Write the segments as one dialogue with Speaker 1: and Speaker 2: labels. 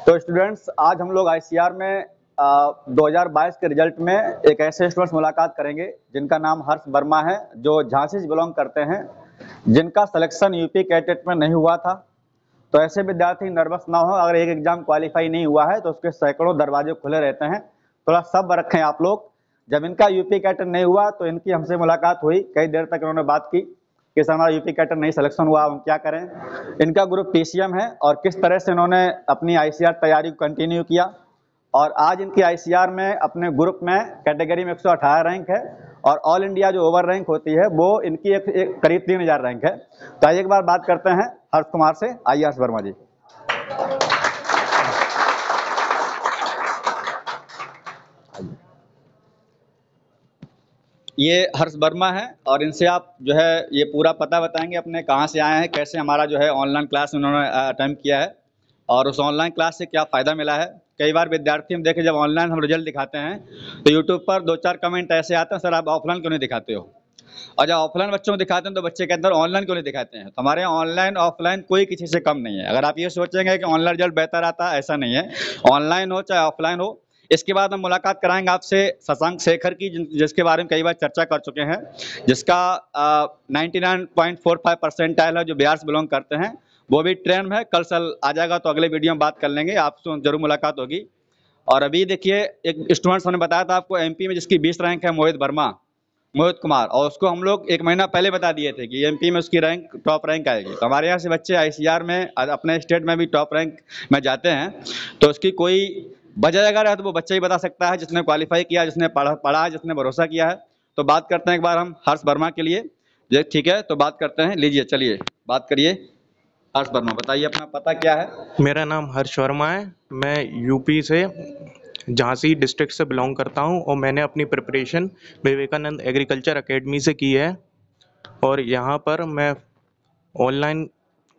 Speaker 1: तो स्टूडेंट्स, आज हम लोग आईसीआर में 2022 के रिजल्ट में एक ऐसे स्टूडेंट्स से मुलाकात करेंगे जिनका नाम हर्ष वर्मा है, जो झांसी से बिलोंग करते हैं, जिनका सिलेक्शन यूपी कैटेट में नहीं हुआ था। तो ऐसे विद्यार्थी नर्वस ना हो, अगर एक एग्जाम क्वालिफाई नहीं हुआ है तो उसके सैकड़ों दरवाजे खुले रहते हैं। थोड़ा सब्र रखें आप लोग। जब इनका यूपी कैटेट नहीं हुआ तो इनकी हमसे मुलाकात हुई, कई देर तक इन्होंने बात की कि सर हमारा यूपी कैटेट नहीं सिलेक्शन हुआ, हम क्या करें। इनका ग्रुप पीसीएम है और किस तरह से इन्होंने अपनी आईसीआर तैयारी को कंटिन्यू किया, और आज इनकी आईसीआर में अपने ग्रुप में कैटेगरी में 118 रैंक है, और ऑल इंडिया जो ओवर रैंक होती है वो इनकी एक करीब 3000 रैंक है। तो आइए एक बार बात करते हैं हर्ष कुमार से। आइए हर्ष वर्मा जी। ये हर्ष वर्मा है और इनसे आप जो है ये पूरा पता बताएंगे अपने, कहाँ से आए हैं, कैसे हमारा जो है ऑनलाइन क्लास उन्होंने अटेम्प्ट किया है और उस ऑनलाइन क्लास से क्या फ़ायदा मिला है। कई बार विद्यार्थी हम देखें, जब ऑनलाइन हम रिजल्ट दिखाते हैं तो यूट्यूब पर 2-4 कमेंट ऐसे आते हैं, सर आप ऑफलाइन क्यों नहीं दिखाते हो। और जब ऑफलाइन बच्चों को दिखाते हैं तो बच्चे कहते हैं ऑनलाइन क्यों नहीं दिखाते हैं। तो हमारे यहाँ ऑनलाइन ऑफलाइन कोई किसी से कम नहीं है। अगर आप ये सोचेंगे कि ऑनलाइन रिजल्ट बेहतर आता है, ऐसा नहीं है। ऑनलाइन हो चाहे ऑफलाइन हो। इसके बाद हम मुलाकात कराएंगे आपसे शशांक शेखर की, जिसके बारे में कई बार चर्चा कर चुके हैं, जिसका 99.45 परसेंटाइल है, जो बिहार से बिलोंग करते हैं। वो भी ट्रेन में है, कल सल आ जाएगा तो अगले वीडियो में बात कर लेंगे, आपसे जरूर मुलाकात होगी। और अभी देखिए, एक स्टूडेंट्स ने बताया था आपको एमपी में जिसकी 20 रैंक है, मोहित कुमार, और उसको हम लोग 1 महीना पहले बता दिए थे कि एमपी में उसकी रैंक टॉप रैंक आएगी। तो हमारे यहाँ से बच्चे आईसीआर में अपने स्टेट में भी टॉप रैंक में जाते हैं। तो उसकी कोई वजह अगर है तो वो बच्चा ही बता सकता है, जिसने क्वालिफाई किया, जिसने पढ़ा है, जिसने भरोसा किया है। तो बात करते हैं एक बार हम हर्ष वर्मा के लिए। ठीक है, तो बात करते हैं। लीजिए, चलिए बात करिए। हर्ष वर्मा, बताइए अपना पता क्या है।
Speaker 2: मेरा नाम हर्ष वर्मा है। मैं यूपी से झांसी डिस्ट्रिक्ट से बिलोंग करता हूं और मैंने अपनी प्रिपरेशन विवेकानंद एग्रीकल्चर एकेडमी से की है। और यहाँ पर मैं ऑनलाइन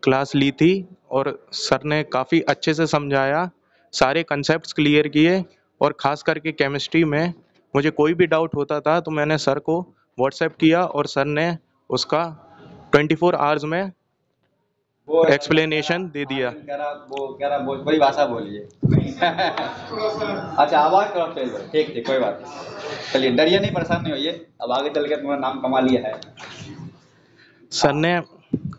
Speaker 2: क्लास ली थी और सर ने काफ़ी अच्छे से समझाया, सारे कंसेप्ट्स क्लियर किए। और ख़ास करके केमिस्ट्री में मुझे कोई भी डाउट होता था तो मैंने सर को व्हाट्सएप किया और सर ने उसका 24 आवर्स में एक्सप्लेनेशन दे दिया।
Speaker 1: वही भाषा बोलिए। अच्छा, आवाज थोड़ा तेज है। ठीक ठीक, कोई बात नहीं। चलिए, डरिए नहीं, परेशान नहीं होइए। अब आगे चल के तुम्हारा नाम कमा लिया है।
Speaker 2: सर ने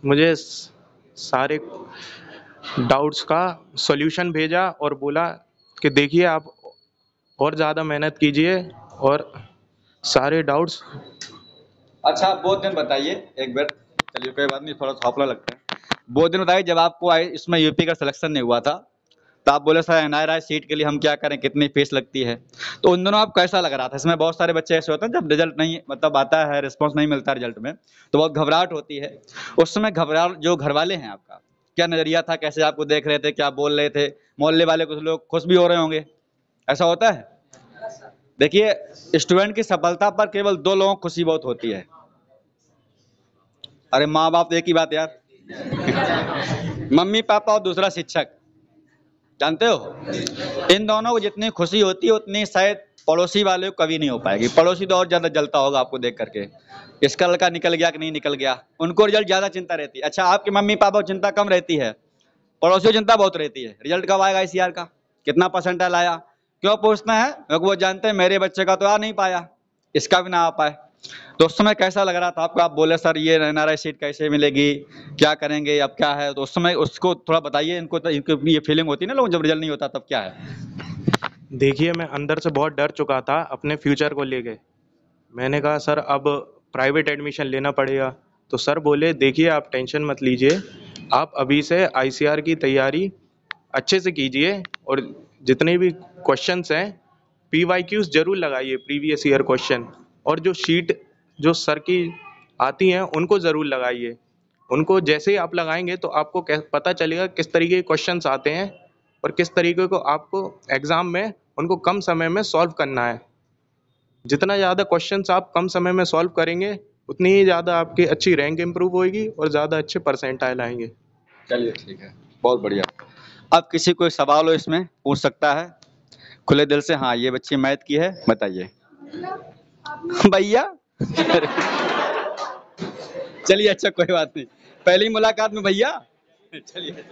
Speaker 2: मुझे सारे डाउट्स का सॉल्यूशन भेजा और बोला कि देखिए आप और ज़्यादा मेहनत कीजिए और सारे डाउट्स।
Speaker 1: अच्छा, वो दिन बताइए एक बार। चलिए, कोई बात नहीं, थोड़ा हौसला लगता है। वो दिन बताइए जब आपको इसमें यूपी का सिलेक्शन नहीं हुआ था, तो आप बोले सर एनआरआई सीट के लिए हम क्या करें, कितनी फीस लगती है। तो उन दिनों आपको कैसा लग रहा था। इसमें बहुत सारे बच्चे ऐसे होते हैं जब रिजल्ट नहीं मतलब आता है, रिस्पॉन्स नहीं मिलता रिजल्ट में, तो बहुत घबराहट होती है। उस समय घबराहट, जो घर वाले हैं आपका क्या नजरिया था, कैसे आपको देख रहे थे, क्या बोल रहे थे। मोहल्ले वाले कुछ लोग खुश भी हो रहे होंगे, ऐसा होता है। देखिए, स्टूडेंट की सफलता पर केवल 2 लोगों को खुशी बहुत होती है। अरे माँ बाप तो एक ही बात यार, मम्मी पापा और दूसरा शिक्षक, जानते हो। इन दोनों को जितनी खुशी होती है उतनी शायद पड़ोसी वाले को कभी नहीं हो पाएगी। पड़ोसी तो और ज्यादा जलता होगा आपको देख करके, इसका लड़का निकल गया कि नहीं निकल गया, उनको रिजल्ट ज्यादा चिंता रहती है। अच्छा, आपके मम्मी पापा को चिंता कम रहती है, पड़ोसियों को चिंता बहुत रहती है, रिजल्ट कब आएगा इस ईयर का, कितना परसेंटाइल आया। क्यों पूछते हैं, क्योंकि वो जानते हैं मेरे बच्चे का तो आ नहीं पाया, इसका भी ना आ पाए। तो उस समय कैसा लग रहा था आपको। आप बोले सर ये एनआरआई सीट कैसे मिलेगी, क्या करेंगे, अब क्या है। तो उस समय उसको थोड़ा बताइए, इनको तो इनको ये फीलिंग होती है ना लोगों, जब रिजल्ट नहीं होता तब क्या है।
Speaker 2: देखिए, मैं अंदर से बहुत डर चुका था अपने फ्यूचर को लेके। मैंने कहा सर अब प्राइवेट एडमिशन लेना पड़ेगा। तो सर बोले देखिए आप टेंशन मत लीजिए, आप अभी से आईसीआर की तैयारी अच्छे से कीजिए और जितने भी क्वेश्चंस हैं पीवाईक्यूज जरूर लगाइए, प्रीवियस ईयर क्वेश्चन। और जो शीट जो सर की आती हैं उनको ज़रूर लगाइए। उनको जैसे ही आप लगाएंगे तो आपको पता चलेगा किस तरीके के क्वेश्चंस आते हैं और किस तरीके को आपको एग्ज़ाम में उनको कम समय में सॉल्व करना है। जितना ज़्यादा क्वेश्चंस आप कम समय में सॉल्व करेंगे उतनी ही ज़्यादा आपकी अच्छी रैंक इंप्रूव होगी और ज़्यादा अच्छे परसेंटाइल आएंगे।
Speaker 1: चलिए ठीक है, बहुत बढ़िया। अब किसी कोई सवाल हो इसमें पूछ सकता है खुले दिल से। हाँ, ये बच्ची मैथ की है, बताइए भैया। चलिए, अच्छा कोई बात नहीं, पहली मुलाकात में भैया। चलिए,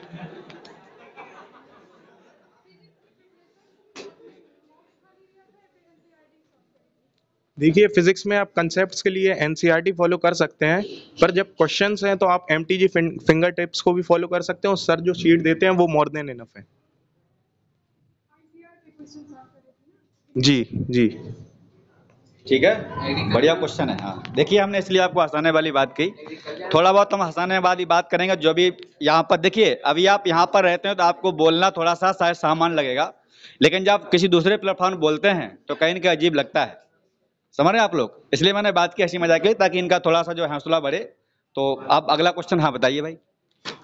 Speaker 2: देखिए फिजिक्स में आप कंसेप्ट्स के लिए एनसीईआरटी फॉलो कर सकते हैं, पर जब क्वेश्चंस हैं तो आप एमटीजी फिंगर टिप्स को भी फॉलो कर सकते हैं, और सर जो शीट देते हैं वो मोर देन इनफ है। जी जी।
Speaker 1: ठीक है, बढ़िया क्वेश्चन है। हाँ देखिए, हमने इसलिए आपको हंसाने वाली बात की, थोड़ा बहुत हम हंसाने वाली बात करेंगे। जो भी यहाँ पर देखिए, अभी आप यहाँ पर रहते हैं तो आपको बोलना थोड़ा सा शायद सामान्य लगेगा, लेकिन जब आप किसी दूसरे प्लेटफॉर्म बोलते हैं तो कहीं ना कहीं अजीब लगता है। समझ रहे हैं आप लोग? इसलिए मैंने बात की हंसी मजाक की, ताकि इनका थोड़ा सा जो हौसला बढ़े। तो आप अगला क्वेश्चन हाँ बताइए भाई।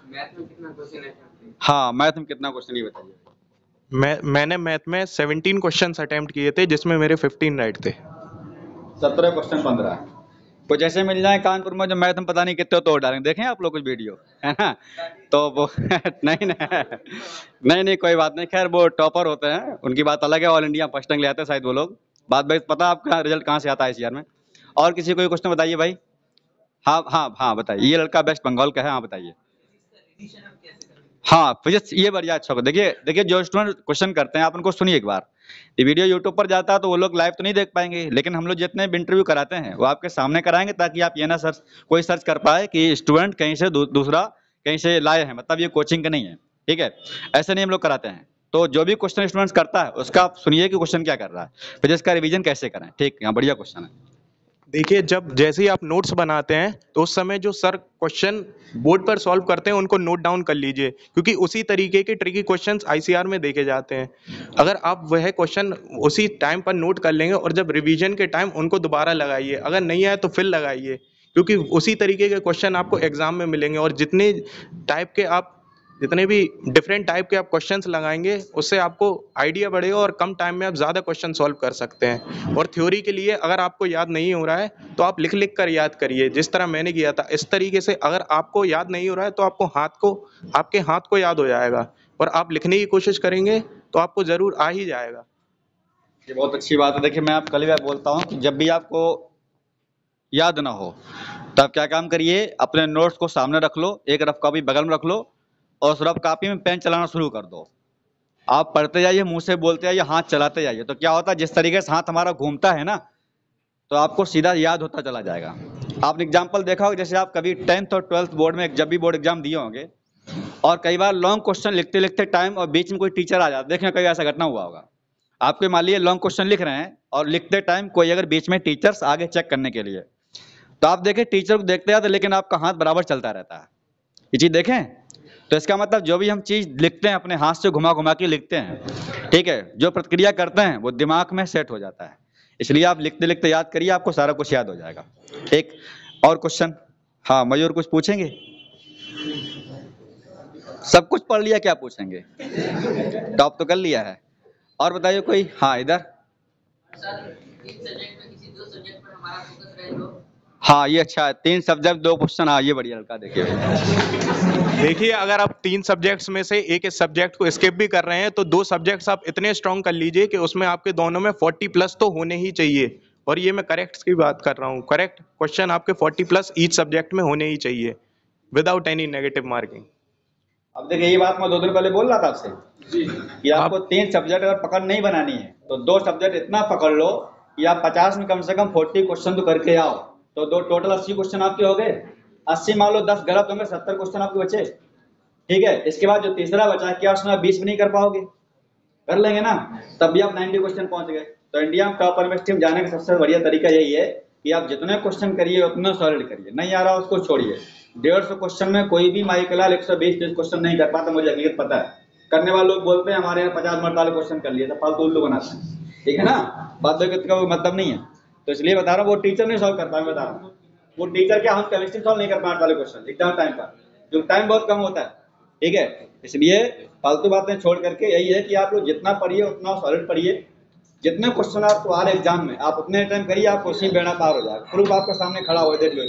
Speaker 1: मैथ में कितना क्वेश्चन है? हाँ मैथ में कितना क्वेश्चन, ये बताइए।
Speaker 2: मैंने मैथ में 17 क्वेश्चंस अटेम्प्ट किए थे, जिसमें मेरे 15 राइट थे।
Speaker 1: 17 क्वेश्चन 15। कुछ ऐसे मिल जाए कानपुर में जो मैथ में पता नहीं कितने तोड़ डालेंगे, देखें आप लोग कुछ वीडियो, है ना? तो वो नहीं नहीं कोई बात नहीं, खैर वो टॉपर होते हैं, उनकी बात अलग है, ऑल इंडिया फर्स्ट रैंक ले आते हैं शायद वो लोग। बात भाई पता आपका रिजल्ट कहाँ से आता है ICR में? और किसी को क्वेश्चन बताइए भाई। हाँ हाँ हाँ बताइए, ये लड़का वेस्ट बंगाल का है, हाँ बताइए। हाँ फिजिक्स, ये बढ़िया अच्छा होगा। देखिए देखिए, जो स्टूडेंट क्वेश्चन करते हैं आप उनको सुनिए एक बार। ये वीडियो यूट्यूब पर जाता है तो वो लोग लाइव तो नहीं देख पाएंगे, लेकिन हम लोग जितने भी इंटरव्यू कराते हैं वो आपके सामने कराएंगे, ताकि आप ये ना कोई सर्च कर पाए कि स्टूडेंट कहीं से दूसरा कहीं से लाए हैं, मतलब ये कोचिंग का नहीं है। ठीक है, ऐसे नहीं हम लोग कराते हैं। तो जो भी क्वेश्चन स्टूडेंट्स करता है उसका आप सुनिए कि क्वेश्चन क्या कर रहा है, फिजिक्स का रिवीजन कैसे करें। ठीक है, बढ़िया क्वेश्चन है।
Speaker 2: देखिए जब जैसे ही आप नोट्स बनाते हैं तो उस समय जो सर क्वेश्चन बोर्ड पर सॉल्व करते हैं उनको नोट डाउन कर लीजिए, क्योंकि उसी तरीके के ट्रिकी क्वेश्चंस ICR में देखे जाते हैं। अगर आप वह क्वेश्चन उसी टाइम पर नोट कर लेंगे और जब रिवीजन के टाइम उनको दोबारा लगाइए, अगर नहीं आए तो फिर लगाइए, क्योंकि उसी तरीके के क्वेश्चन आपको एग्जाम में मिलेंगे। और जितने भी डिफरेंट टाइप के आप क्वेश्चंस लगाएंगे उससे आपको आइडिया बढ़ेगा और कम टाइम में आप ज़्यादा क्वेश्चन सॉल्व कर सकते हैं। और थ्योरी के लिए अगर आपको याद नहीं हो रहा है तो आप लिख लिख कर याद करिए, जिस तरह मैंने किया था इस तरीके से। अगर आपको याद नहीं हो रहा है तो आपके हाथ को याद हो जाएगा, और आप लिखने की कोशिश करेंगे तो आपको ज़रूर आ ही जाएगा।
Speaker 1: ये बहुत अच्छी बात है। देखिए मैं आप कल भी बोलता हूँ कि जब भी आपको याद ना हो तो आप क्या काम करिए, अपने नोट्स को सामने रख लो, एक रफ कॉपी बगल में रख लो, और उस रफ कॉपी में पेन चलाना शुरू कर दो। आप पढ़ते जाइए, मुंह से बोलते जाइए, हाथ चलाते जाइए। तो क्या होता है, जिस तरीके से हाथ हमारा घूमता है ना, तो आपको सीधा याद होता चला जाएगा। आपने एग्जाम्पल देखा होगा, जैसे आप कभी 10th और 12th बोर्ड में जब भी बोर्ड एग्जाम दिए होंगे, और कई बार लॉन्ग क्वेश्चन लिखते लिखते टाइम और बीच में कोई टीचर आ जाता, देखना कभी ऐसा घटना हुआ होगा। आपके मान लीजिए लॉन्ग क्वेश्चन लिख रहे हैं और लिखते टाइम कोई अगर बीच में टीचर्स आगे चेक करने के लिए, तो आप देखें टीचर को देखते जाते लेकिन आपका हाथ बराबर चलता रहता है। ये चीज देखें, तो इसका मतलब जो भी हम चीज लिखते हैं अपने हाथ से घुमा घुमा के लिखते हैं, ठीक है, जो प्रतिक्रिया करते हैं वो दिमाग में सेट हो जाता है। इसलिए आप लिखते लिखते याद करिए, आपको सारा कुछ याद हो जाएगा। एक और क्वेश्चन। हाँ मयूर कुछ पूछेंगे? सब कुछ पढ़ लिया, क्या पूछेंगे? टॉप तो कर लिया है। और बताइए कोई। हाँ इधर। हाँ ये अच्छा है, 3 सब्जेक्ट 2 क्वेश्चन। हाँ ये बढ़िया लड़का।
Speaker 2: देखिए अगर आप 3 सब्जेक्ट्स में से एक सब्जेक्ट को स्किप भी कर रहे हैं तो 2 सब्जेक्ट्स आप इतने स्ट्रॉन्ग कर लीजिए कि उसमें आपके दोनों में 40 प्लस तो होने ही चाहिए। और ये मैं करेक्ट की बात कर रहा हूँ, करेक्ट क्वेश्चन आपके 40 प्लस ईच सब्जेक्ट में होने ही चाहिए विदाउट एनी नेगेटिव मार्किंग।
Speaker 1: अब देखिए, ये बात मैं 2 दिन पहले बोल रहा था आपसे कि आपको 3 सब्जेक्ट अगर पकड़ नहीं बनानी है तो 2 सब्जेक्ट इतना पकड़ लो कि आप 50 में कम से कम 40 क्वेश्चन तो करके आओ। तो दो टोटल 80 क्वेश्चन आपके हो गए। 80 मान लो 10 गलत होंगे, 70 क्वेश्चन आपके बचे। ठीक है, इसके बाद जो तीसरा बचा है, क्या उसमें आप 20 भी नहीं कर पाओगे? कर लेंगे ना, तब भी आप 90 क्वेश्चन पहुंच गए। तो इंडिया में टॉप यूनिवर्सिटी में जाने का सबसे बढ़िया तरीका यही है कि आप जितने क्वेश्चन करिए उतना सॉलिड करिए, नहीं आ रहा उसको छोड़िए। 150 क्वेश्चन में कोई भी माइकलाल 120-30 क्वेश्चन नहीं कर पाता, मुझे हकीकत पता है। करने वाले लोग बोलते हैं हमारे यहाँ 50-48 क्वेश्चन कर लिए, तो फालतू उल्लू बनाते हैं। ठीक है ना, बात का कोई मतलब नहीं है। तो इसलिए बता रहा हूँ, वो टीचर नहीं सॉल्व करता, मैं बता रहा हूँ। वो टीचर क्या, हम केमिस्ट्री सॉल्व नहीं कर पाए 48 क्वेश्चन एग्जाम टाइम पर, जो टाइम बहुत कम होता है। ठीक है, इसलिए फालतू बातें छोड़ करके यही है कि आप लोग जितना पढ़िए उतना सॉलिड पढ़िए। जितने क्वेश्चन आपको आ रहे एग्जाम में आप उतने टाइम करिए, आपको उसी बेड़ा पार हो जाएगा। प्रूफ आपके सामने खड़ा हो, देख लो।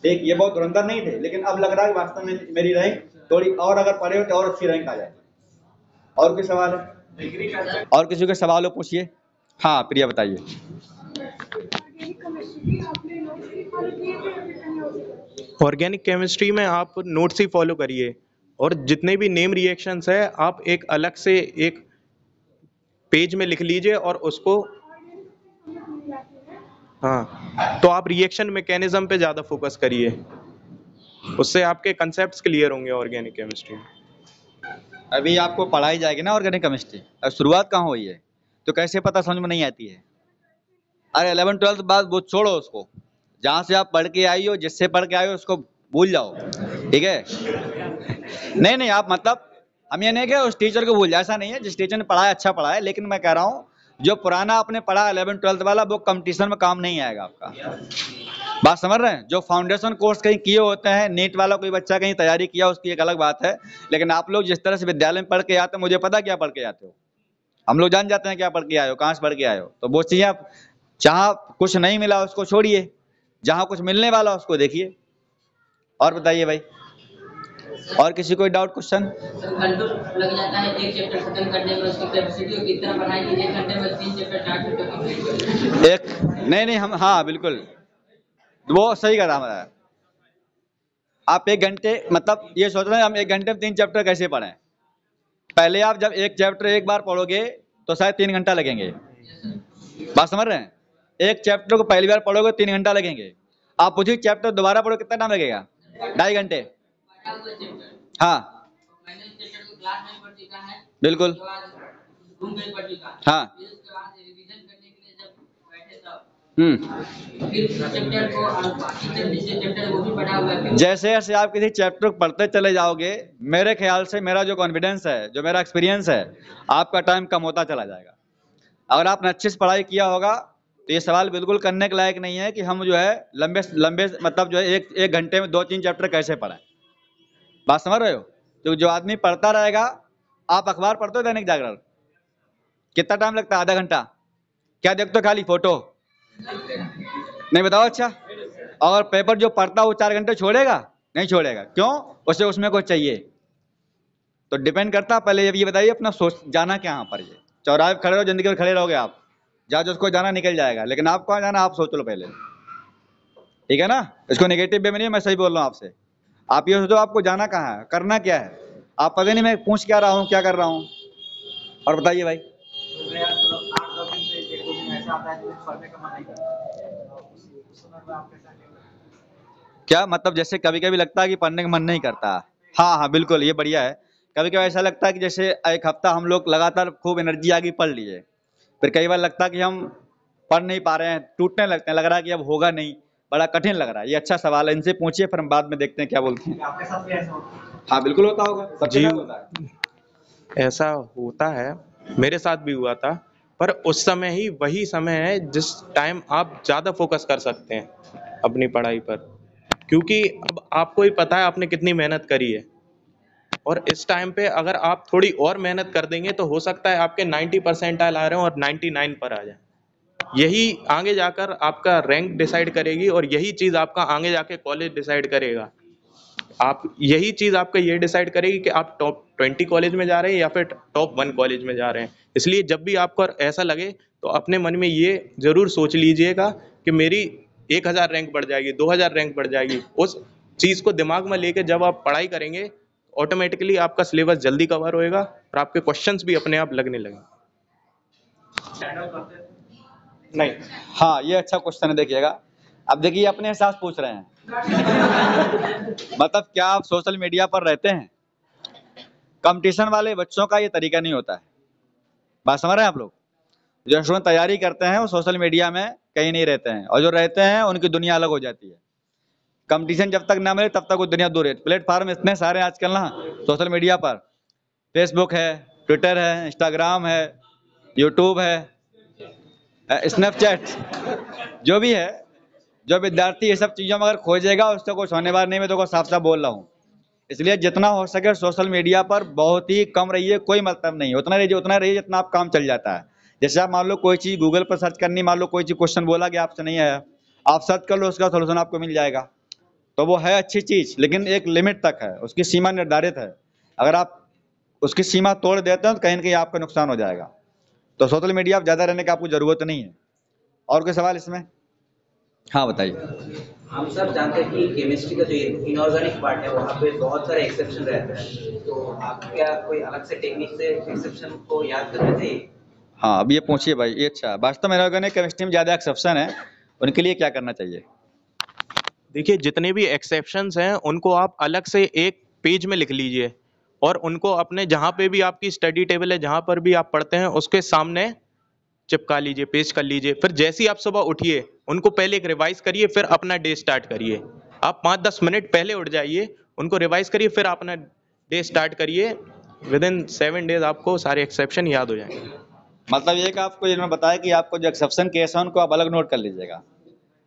Speaker 1: देख, ये बहुत धुरंधर नहीं थे, लेकिन अब लग रहा है वास्तव में मेरी रैंक थोड़ी और अगर पढ़े हो तो और अच्छी रैंक आ जाए। और कोई सवाल है? और किसी के सवाल हो पूछिए। हाँ प्रिया बताइए।
Speaker 2: ऑर्गेनिक केमिस्ट्री में आप नोट्स ही फॉलो करिए, और जितने भी नेम रिएक्शंस है आप एक अलग से एक पेज में लिख लीजिए और उसको हाँ, तो आप रिएक्शन मैकेनिज्म पे ज़्यादा फोकस करिए, उससे आपके कंसेप्ट्स क्लियर होंगे ऑर्गेनिक केमिस्ट्री में।
Speaker 1: अभी आपको पढ़ाई जाएगी ना ऑर्गेनिक केमिस्ट्री, अब शुरुआत कहाँ हुई है, तो कैसे पता समझ में नहीं आती है। अरे 11 12 बाद वो छोड़ो उसको, जहाँ से आप पढ़ के आई हो, जिससे पढ़ के आए हो उसको भूल जाओ, ठीक है। नहीं नहीं, आप मतलब हम ये नहीं कह उस टीचर को भूल जाए, ऐसा नहीं है। जिस टीचर ने पढ़ाया अच्छा पढ़ा है, लेकिन मैं कह रहा हूँ जो पुराना आपने पढ़ा 11 12 वाला, वो कंपटीशन में काम नहीं आएगा आपका। बात समझ रहे हैं। जो फाउंडेशन कोर्स कहीं किए होते हैं, नीट वाला कोई बच्चा कहीं तैयारी किया, उसकी एक अलग बात है। लेकिन आप लोग जिस तरह से विद्यालय में पढ़ के आते हो, मुझे पता क्या पढ़ के आते हो, हम लोग जान जाते हैं क्या पढ़ के आए हो, कहाँ से पढ़ के आए हो। तो वो चीजें आप, जहाँ कुछ नहीं मिला उसको छोड़िए, जहाँ कुछ मिलने वाला उसको देखिए। और बताइए भाई, और किसी कोई डाउट क्वेश्चन।
Speaker 3: घंटों लग जाता है एक चैप्टर खत्म करने में, उसकी कैपेसिटी कितना पढ़ाई की, 1 घंटे में 3 चैप्टर 4 चैप्टर कंप्लीट कर
Speaker 1: एक नहीं नहीं, हम हाँ बिल्कुल वो सही कहा हमारा। आप 1 घंटे मतलब ये सोच रहे हैं हम 1 घंटे में 3 चैप्टर कैसे पढ़ें। पहले आप जब एक चैप्टर एक बार पढ़ोगे तो शायद 3 घंटा लगेंगे। बात समझ रहे हैं। एक चैप्टर को पहली बार पढ़ोगे 3 घंटा लगेंगे। आप उसी चैप्टर दोबारा पढ़ो कितना टाइम लगेगा, 2.5 घंटे। हाँ
Speaker 3: मैंने इस चैप्टर को क्लास में पढ़ चुका है,
Speaker 1: बिल्कुल।
Speaker 3: उसके बाद रूम में पढ़ चुका,
Speaker 1: हाँ
Speaker 3: फिर उसके बाद रिवीजन करने के लिए जब बैठे तब
Speaker 1: हम्म।
Speaker 3: फिर चैप्टर को और बाकी जिससे चैप्टर वो भी पढ़ा हुआ है।
Speaker 1: जैसे जैसे आप किसी चैप्टर को पढ़ते चले जाओगे, मेरे ख्याल से, मेरा जो कॉन्फिडेंस है, जो मेरा एक्सपीरियंस है, आपका टाइम कम होता चला जाएगा। अगर आपने अच्छे से पढ़ाई किया होगा तो ये सवाल बिल्कुल करने के लायक नहीं है कि हम जो है लंबे लंबे मतलब जो है एक घंटे में 2-3 चैप्टर कैसे पढ़ें। बात समझ रहे हो। तो जो आदमी पढ़ता रहेगा, आप अखबार पढ़ते हो दैनिक जागरण, कितना टाइम लगता है, आधा घंटा। क्या देखते हो, खाली फोटो, नहीं बताओ। अच्छा, और पेपर जो पढ़ता है वो 4 घंटे छोड़ेगा, नहीं छोड़ेगा। क्यों, उसे उसमें कुछ चाहिए। तो डिपेंड करता है। पहले ये बताइए अपना सोच, जाना क्या यहाँ पर। ये चौराहे पे खड़े रहो, जिंदगी में खड़े रहोगे आप, जहाँ जिसको जाना निकल जाएगा, लेकिन आप कहाँ जाना आप सोच लो पहले, ठीक है ना। इसको नेगेटिव वे में नहीं, मैं सही बोल रहा हूँ आपसे। आप ये सोचो आपको जाना कहाँ है, करना क्या है। आप पता नहीं मैं पूछ क्या रहा हूँ, क्या कर रहा हूँ। और बताइए भाई। क्या मतलब, जैसे कभी कभी लगता है कि पढ़ने का मन नहीं करता। हाँ हाँ बिल्कुल, ये बढ़िया है। कभी कभी ऐसा लगता है कि जैसे एक हफ्ता हम लोग लगातार खूब एनर्जी आ गई, पढ़ लिए, फिर कई बार लगता है कि हम पढ़ नहीं पा रहे हैं, टूटने लगते हैं, लग रहा है कि अब होगा नहीं, बड़ा कठिन लग रहा है। ये अच्छा सवाल है, इनसे पूछिए, फिर हम बाद में देखते हैं क्या बोलते हैं। आपके साथ भी ऐसा होता है? हाँ बिल्कुल होता होगा, सबके साथ होता है।
Speaker 2: ऐसा होता है, मेरे साथ भी हुआ था। पर उस समय ही वही समय है जिस टाइम आप ज़्यादा फोकस कर सकते हैं अपनी पढ़ाई पर, क्योंकि अब आपको ही पता है आपने कितनी मेहनत करी है। और इस टाइम पे अगर आप थोड़ी और मेहनत कर देंगे तो हो सकता है आपके 90 परसेंटाइल आ रहे हो और 99 पर आ जाए। यही आगे जाकर आपका रैंक डिसाइड करेगी, और यही चीज़ आपका आगे जाके कॉलेज डिसाइड करेगा। आप यही चीज़ आपका ये डिसाइड करेगी कि आप टॉप 20 कॉलेज में जा रहे हैं या फिर टॉप 1 कॉलेज में जा रहे हैं। इसलिए जब भी आपको ऐसा लगे तो अपने मन में ये ज़रूर सोच लीजिएगा कि मेरी 1000 रैंक बढ़ जाएगी, 2000 रैंक बढ़ जाएगी। उस चीज़ को दिमाग में लेके जब आप पढ़ाई करेंगे, ऑटोमेटिकली आपका सिलेबस जल्दी कवर होएगा और आपके क्वेश्चंस भी अपने आप लगने लगेंगे। नहीं,
Speaker 1: हाँ ये अच्छा क्वेश्चन है, देखिएगा। अब देखिए अपने हिसाब से पूछ रहे हैं मतलब क्या आप सोशल मीडिया पर रहते हैं। कंपटीशन वाले बच्चों का ये तरीका नहीं होता है। बात समझ रहे हैं आप लोग। जो स्टूडेंट तैयारी करते हैं वो सोशल मीडिया में कहीं नहीं रहते हैं, और जो रहते हैं उनकी दुनिया अलग हो जाती है। कंपटीशन जब तक ना मिले तब तक वो दुनिया दूर है। प्लेटफॉर्म इतने सारे आजकल ना सोशल मीडिया पर, फेसबुक है, ट्विटर है, इंस्टाग्राम है, यूट्यूब है, स्नैपचैट, जो भी है। जो विद्यार्थी ये सब चीज़ों में अगर खोजेगा उससे कुछ होने वाला नहीं। मैं तो साफ साफ बोल रहा हूँ। इसलिए जितना हो सके सोशल मीडिया पर बहुत ही कम रहिए, कोई मतलब नहीं। उतना रहिए जितना आप काम चल जाता है। जैसे आप मान लो कोई चीज़ गूगल पर सर्च करनी, मान लो कोई चीज़ क्वेश्चन बोला कि आपसे नहीं आया, आप सर्च कर लो, उसका सोल्यूशन आपको मिल जाएगा। तो वो है अच्छी चीज़, लेकिन एक लिमिट तक है, उसकी सीमा निर्धारित है। अगर आप उसकी सीमा तोड़ देते हैं तो कहीं ना कहीं आपका नुकसान हो जाएगा। तो सोशल मीडिया पर ज़्यादा रहने की आपको ज़रूरत नहीं है। और कोई सवाल इसमें? हाँ बताइए।
Speaker 4: हम सब जानते हैं कि केमिस्ट्री का जो इनऑर्गेनिक पार्ट है वहाँ पे बहुत सारे एक्सेप्शन रहते हैं, तो आप क्या कोई अलग से टेक्निक से एक्सेप्शन को याद कर रहे थे?
Speaker 1: हाँ अब ये पूछिए भाई, ये अच्छा। वास्तव में इनऑर्गेनिक केमिस्ट्री में ज़्यादा एक्सेप्शन है, उनके लिए क्या करना चाहिए?
Speaker 2: देखिए, जितने भी एक्सेप्शंस हैं उनको आप अलग से एक पेज में लिख लीजिए और उनको अपने जहाँ पे भी आपकी स्टडी टेबल है, जहाँ पर भी आप पढ़ते हैं, उसके सामने चिपका लीजिए, पेस्ट कर लीजिए। फिर जैसे ही आप सुबह उठिए, उनको पहले एक रिवाइज करिए, फिर अपना डे स्टार्ट करिए। आप 5-10 मिनट पहले उठ जाइए, उनको रिवाइज करिए, फिर अपना डे स्टार्ट करिए। विद इन 7 डेज आपको सारे एक्सेप्शन याद हो जाएंगे।
Speaker 1: मतलब ये कि आपको जिन्होंने बताया कि आपको जो एक्सेप्शन केस है उनको आप अलग नोट कर लीजिएगा।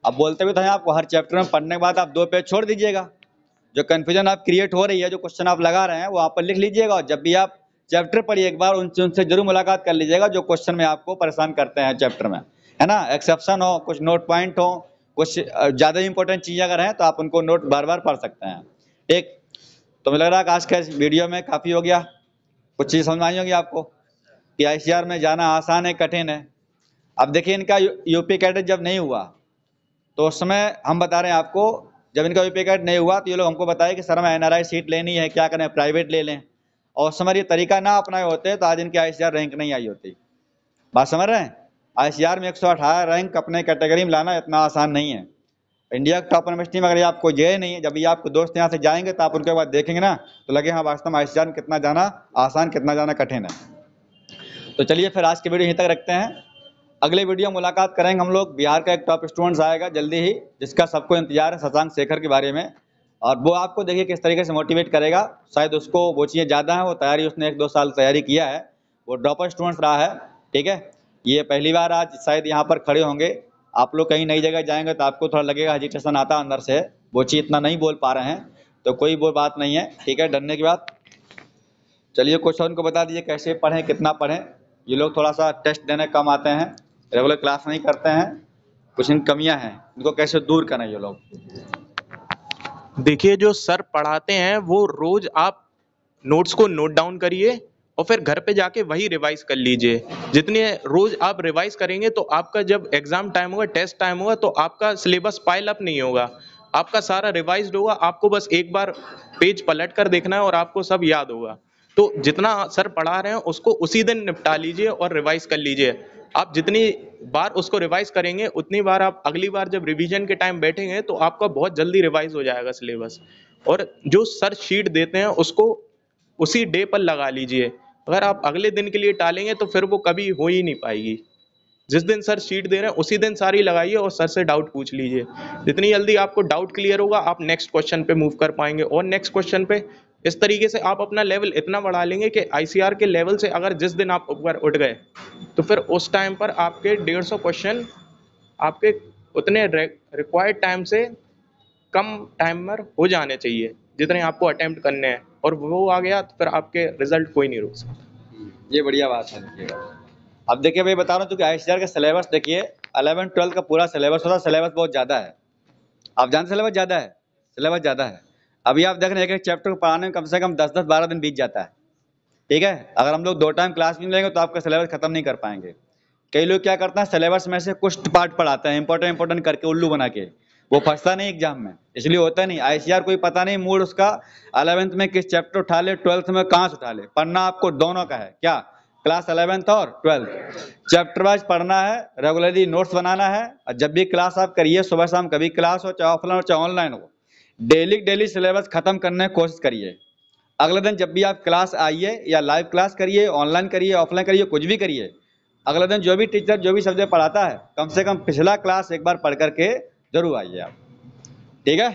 Speaker 1: अब बोलते भी तो हैं आपको, हर चैप्टर में पढ़ने के बाद आप 2 पेज छोड़ दीजिएगा। जो कन्फ्यूजन आप क्रिएट हो रही है, जो क्वेश्चन आप लगा रहे हैं, वो आप पर लिख लीजिएगा और जब भी आप चैप्टर पढ़िए एक बार उनसे जरूर मुलाकात कर लीजिएगा जो क्वेश्चन में आपको परेशान करते हैं चैप्टर में, है ना। एक्सेप्शन हो, कुछ नोट पॉइंट हो, कुछ ज़्यादा इंपॉर्टेंट चीज़ें अगर हैं तो आप उनको नोट बार बार पढ़ सकते हैं। ठीक, तो मुझे लग रहा है कि आज के इस वीडियो में काफ़ी हो गया। कुछ चीज़ समझ में आई होगी आपको कि ICR में जाना आसान है कठिन है। अब देखिए, इनका यूपी कैडेट जब नहीं हुआ तो उस समय हम बता रहे हैं आपको, जब इनका यूपी कैडेट नहीं हुआ तो ये लोग हमको बताए कि सर हमें NRI सीट लेनी है, क्या करें, प्राइवेट ले लें। और उस समय ये तरीका ना अपनाए होते तो आज इनकी ICR रैंक नहीं आई होती। बात समझ रहे हैं? ICR में 118 रैंक अपने कैटेगरी में लाना इतना आसान नहीं है। इंडिया के टॉप यूनिवर्सिटी में अगर आपको जे नहीं है, जब भी आपको दोस्त यहाँ से जाएंगे तो आप उनके बाद देखेंगे ना तो लगे हाँ वास्तव में ICR में कितना जाना आसान, कितना जाना कठिन है। तो चलिए फिर आज की वीडियो यहीं तक रखते हैं। अगले वीडियो मुलाकात करेंगे हम लोग, बिहार का एक टॉप स्टूडेंट्स आएगा जल्दी ही, जिसका सबको इंतजार है, शशांक शेखर के बारे में। और वो आपको देखिए किस तरीके से मोटिवेट करेगा। शायद उसको वो चीज़ें ज़्यादा हैं, वो तैयारी उसने 1-2 साल तैयारी किया है, वो ड्रॉपर स्टूडेंट्स रहा है। ठीक है, ये पहली बार आज शायद यहाँ पर खड़े होंगे। आप लोग कहीं नई जगह जाएंगे तो आपको थोड़ा लगेगा हेजिटेशन आता अंदर से, वो चीज़ इतना नहीं बोल पा रहे हैं, तो कोई वो बात नहीं है। ठीक है, डरने की बात। चलिए क्वेश्चन को बता दीजिए कैसे पढ़ें, कितना पढ़ें। ये लोग थोड़ा सा टेस्ट देने कम आते हैं, रेगुलर क्लास नहीं करते हैं, कुछ इन कमियां हैं, इनको कैसे दूर करें ये लोग।
Speaker 2: देखिए, जो सर पढ़ाते हैं वो रोज आप नोट्स को नोट डाउन करिए और फिर घर पे जाके वही रिवाइज कर लीजिए। जितने रोज आप रिवाइज करेंगे तो आपका जब एग्जाम टाइम होगा, टेस्ट टाइम होगा, तो आपका सिलेबस पाइल अप नहीं होगा, आपका सारा रिवाइज्ड होगा। आपको बस एक बार पेज पलट कर देखना है और आपको सब याद होगा। तो जितना सर पढ़ा रहे हैं उसको उसी दिन निपटा लीजिए और रिवाइज कर लीजिए। आप जितनी बार उसको रिवाइज करेंगे उतनी बार आप अगली बार जब रिवीजन के टाइम बैठेंगे तो आपका बहुत जल्दी रिवाइज हो जाएगा सिलेबस। और जो सर शीट देते हैं उसको उसी डे पर लगा लीजिए। अगर आप अगले दिन के लिए टालेंगे तो फिर वो कभी हो ही नहीं पाएगी। जिस दिन सर शीट दे रहे हैं उसी दिन सारी लगाइए और सर से डाउट पूछ लीजिए। जितनी जल्दी आपको डाउट क्लियर होगा आप नेक्स्ट क्वेश्चन पे मूव कर पाएंगे और नेक्स्ट क्वेश्चन पे इस तरीके से आप अपना लेवल इतना बढ़ा लेंगे कि ICR के लेवल से अगर जिस दिन आप ऊपर उठ गए तो फिर उस टाइम पर आपके 150 क्वेश्चन आपके उतने रिक्वायर्ड टाइम से कम टाइम में हो जाने चाहिए जितने आपको अटेम्प्ट करने हैं, और वो आ गया तो फिर आपके रिजल्ट कोई नहीं रोक सकता।
Speaker 1: ये बढ़िया बात है। देखिएगा, अब देखिए भाई बता रहा हूँ कि ICR का सिलेबस देखिए 11-12 का पूरा सिलेबस होता है, सिलेबस बहुत ज़्यादा है। आप जानते सिलेबस ज़्यादा है, सिलेबस ज़्यादा है। अभी आप देख रहे हैं एक एक चैप्टर को पढ़ाने में कम से कम 10-12 दिन बीत जाता है। ठीक है, अगर हम लोग 2 टाइम क्लास में लेंगे तो आपका सिलेबस खत्म नहीं कर पाएंगे। कई लोग क्या करते हैं, सिलेबस में से कुछ पार्ट पढ़ाते हैं इंपॉर्टेंट करके उल्लू बना के, वो फंसता नहीं एग्जाम में, इसलिए होता नहीं। ICR कोई पता नहीं मूड उसका 11th में किस चैप्टर उठा ले, 12th में कहाँ से उठा ले। पढ़ना आपको दोनों का है, क्या क्लास 11th और 12th चैप्टर वाइज पढ़ना है, रेगुलरली नोट्स बनाना है। और जब भी क्लास आप करिए, सुबह शाम कभी क्लास हो, चाहे ऑफलाइन हो चाहे ऑनलाइन हो, डेली सिलेबस खत्म करने की कोशिश करिए। अगले दिन जब भी आप क्लास आइए, या लाइव क्लास करिए, ऑनलाइन करिए, ऑफलाइन करिए, कुछ भी करिए, अगले दिन जो भी टीचर जो भी सब्जेक्ट पढ़ाता है कम से कम पिछला क्लास एक बार पढ़ करके जरूर आइए आप। ठीक है,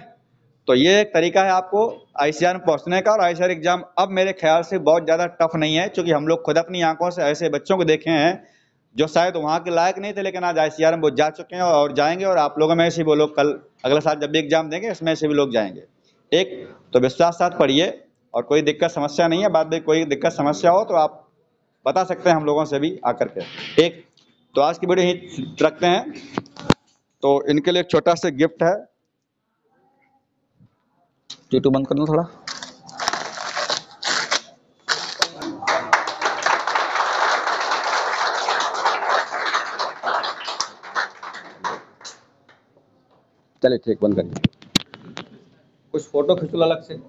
Speaker 1: तो ये एक तरीका है आपको ICR में पहुंचने का। और ICR एग्जाम अब मेरे ख्याल से बहुत ज़्यादा टफ नहीं है, क्योंकि हम लोग खुद अपनी आंखों से ऐसे बच्चों को देखे हैं जो शायद वहाँ के लायक नहीं थे, लेकिन आज ICR में वो जा चुके हैं और जाएंगे। और आप लोगों में से वो लोग कल अगले साल जब भी एग्जाम देंगे इसमें से भी लोग जाएंगे। ठीक, तो विश्वास साथ पढ़िए और कोई दिक्कत समस्या नहीं है। बाद में कोई दिक्कत समस्या हो तो आप बता सकते हैं हम लोगों से भी आकर के। ठीक, तो आज की वीडियो यहीं रखते हैं। तो इनके लिए एक छोटा सा गिफ्ट है। यूट्यूब बंद कर दो थोड़ा। चलिए ठीक, बंद करिए। कुछ फोटो खींच लो अलग से।